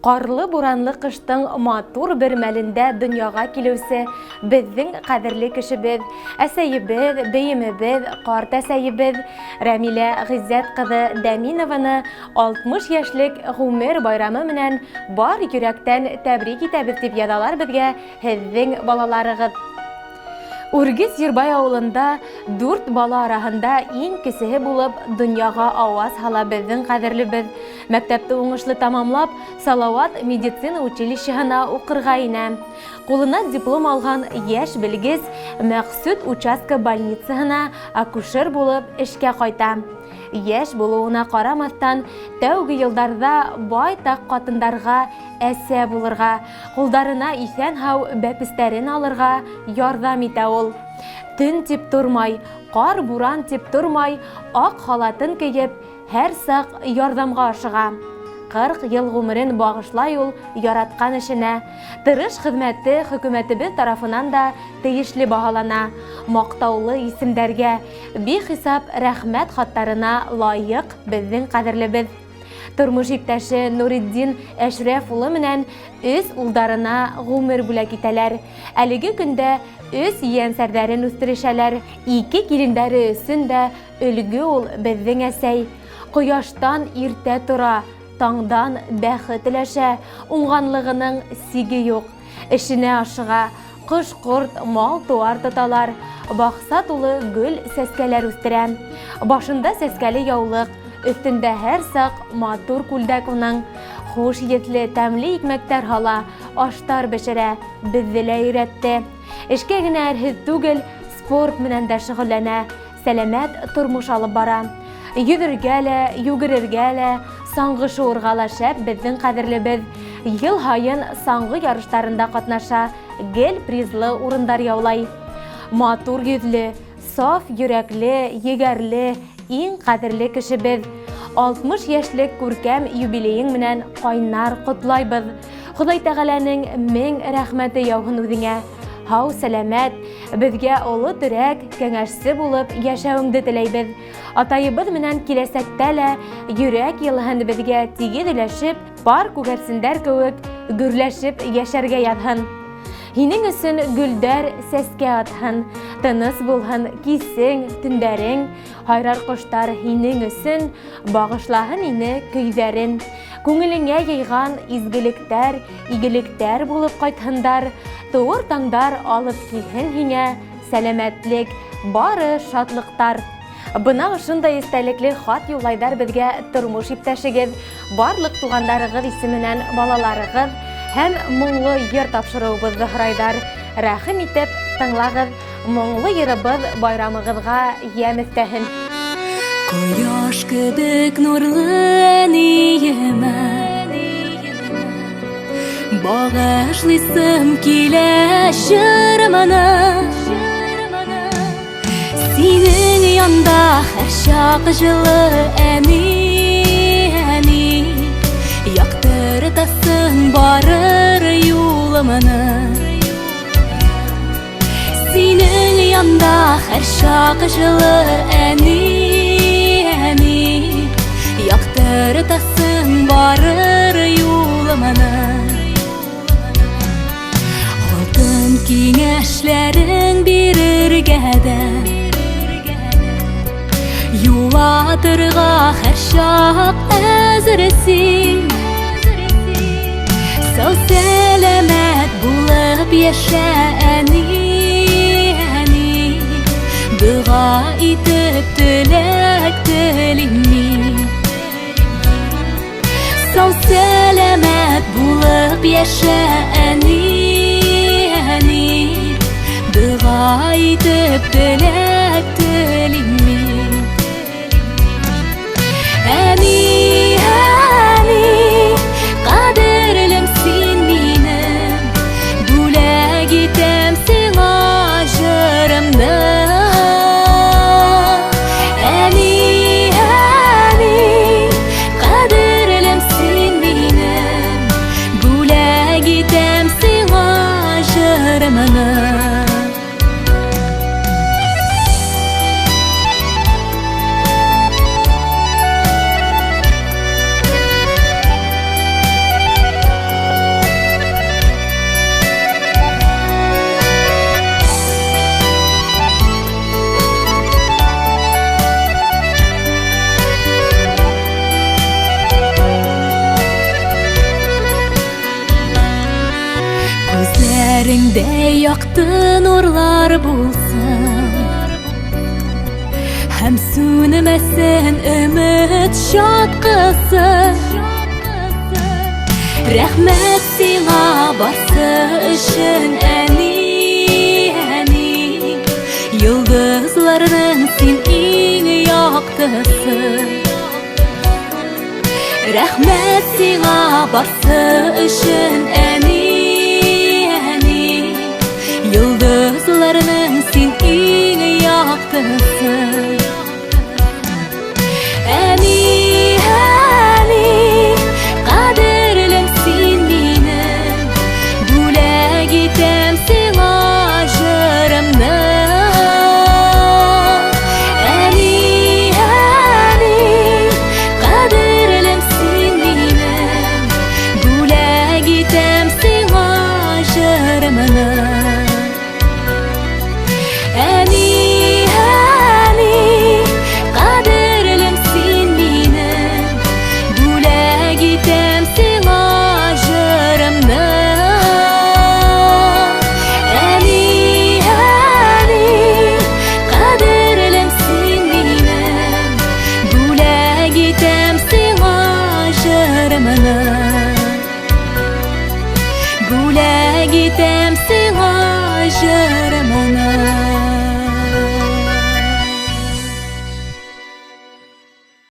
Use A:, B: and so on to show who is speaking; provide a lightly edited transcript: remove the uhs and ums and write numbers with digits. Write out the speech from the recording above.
A: Қарлы буранлы кыштың матур бер мәлендә дөньяга килүсе безнең кадерле кешебез, әсәебез, бейемебез, карт әсәебез Рәмилә Гыйззәт кызы Дәминованы 60 яшьлек гомер байрамы менән бар йөрәктән тәбрик итәбез дип язалар безгә һезнең балаларыгыз. Үргиз Ербай авылында 4 бала арасында иң кесеһе булып дөньяга аваз һала безнең кадерлебез. Мәктәпте уңышлы тамамлап, Салават медицина училищеһына укырга инә. Кулына диплом алган яшь белгез Мәксүд участка больницаһына акушер булып эшкә кайта. Яшь булуына карамастан, тәүге елдарда байтак катындарга әсә булырга, кулдарына исән-һау бәпестәрен алырга ярдәм итә ул. Төн тип тормай, кар буран тип тормай, ак халатын киеп, һәр сак ярдәмгә ашыга. 40 ел гомерен багышлай ул яраткан эшенә. Тырыш хезмәте хөкүмәтебез тарафынан да тиешле багалана. Мактаулы исемдәргә, бихисап рәхмәт хаттарына лаек безнең кадерлебез. Тормыш иптәше Нуриддин Әшрәф улы менән үз улдарына гомер бүләк итәләр. Әлеге көндә үз янсәрдәрен үстерешәләр. 2 килендәре өсөн дә өлге ул безнең әсәй. Кояштан иртә тора, таңдан бәхет теләшә, уңганлыгының сиге юк. Эшенә ашыга, кош-корт, мал-туар тоталар. Бакса тулы гөл сәскәләр үстерә. Башында сәскәле яулык, өстендә һәр сак матур күлдәк уның. Хуш етле, тәмле икмәктәр һала, аштар бешерә, безне лә өйрәтте. Эшкә генә әрһез түгел, спорт менән дә шөгыльләнә, сәламәт тормыш алып бара. Йөгергә лә, югерергә лә, саңгы шуырга ла шәп безнең кадерлебез. Ел һайын саңгы ярыштарында катнаша, гел призлы урындар яулай. Матур йөзле, саф йөрәкле, егәрле, иң кадерле кешебез. 60 яшьлек күркәм юбилеең менән кайнар котлайбыз. Ходай Тәгаләнең 1000 рәхмәте яуһын үзеңә. Һау сәламәт, безгә олы төрәк, кәңәшсе булып яшәвеңде теләйбез. Атайыбыз менән киләсәктә лә йөрәк йылыһын безгә тигез өләшеп, пар күгәрсендәр кеүек гөрләшеп яшәргә язһын. Һинең өсөн гөлдәр сәскә атһын, тыныс булһын кисең, төндәрең, хайрар коштар һинең өсөн багышлаһын ине көйҙәрен. Күңелеңә йыйган изгелектәр, игелектәр булып кайтһындар, туыр таңдар алып килһен һиңә сәламәтлек, бары шатлыктар. Бына шундай истәлекле хат юллайдар безгә тормыш иптәшегез, барлык тугандарыгыз исеменнән балаларыгыз һәм моңлы йыр тапшыруыбызды һорайдар. Рәхим итеп тыңлагыз, моңлы йырыбыз байрамыгызга ямь өстәһен.
B: Кояш кебек нурлы ниемә, багышлыйсым килә җырымны. Синең янда һәр чак җылы әни, яктыртасың барыр юлымны. Синең янда һәр чак җылы әни, яктыртасың барыр юлымны. Алтын киңәшләрең бирергә дә, юлатырга һәр чак әзерсең. Сау сәламәт булып яшә әни, дуга итеп теләк телим мин. Сау сәламәт булып яшә әни, дуга итеп теләк телим мин. Әни, кадерлем син минем, бүләк итәм сиңа җырымны. Әни, кадерлем син минем, бүләк итәм сиңа җырымны. Күндәй якты нурлар булсын, һәм сүнмәсен өмет чаткысы. Рәхмәт сиңа барсы өчен, әни, әни, йолдызларның син иң яктысы. Рәхмәт сиңа барсы өчен, әни, әни, йолдызларның син иң яктысы. Әни, әни, кадерлем син минем, бүләк итәм сиңа җырымны. Әни, әни, кадерлем син минем, бүләк итәм сиңа җырымны. Әни, әни, кадерлем син минем, бүләк итәм сиңа җырымны. Әни, әни, кадерлем син минем, бүләк итәм сиңа җырымны. Бүләк итәм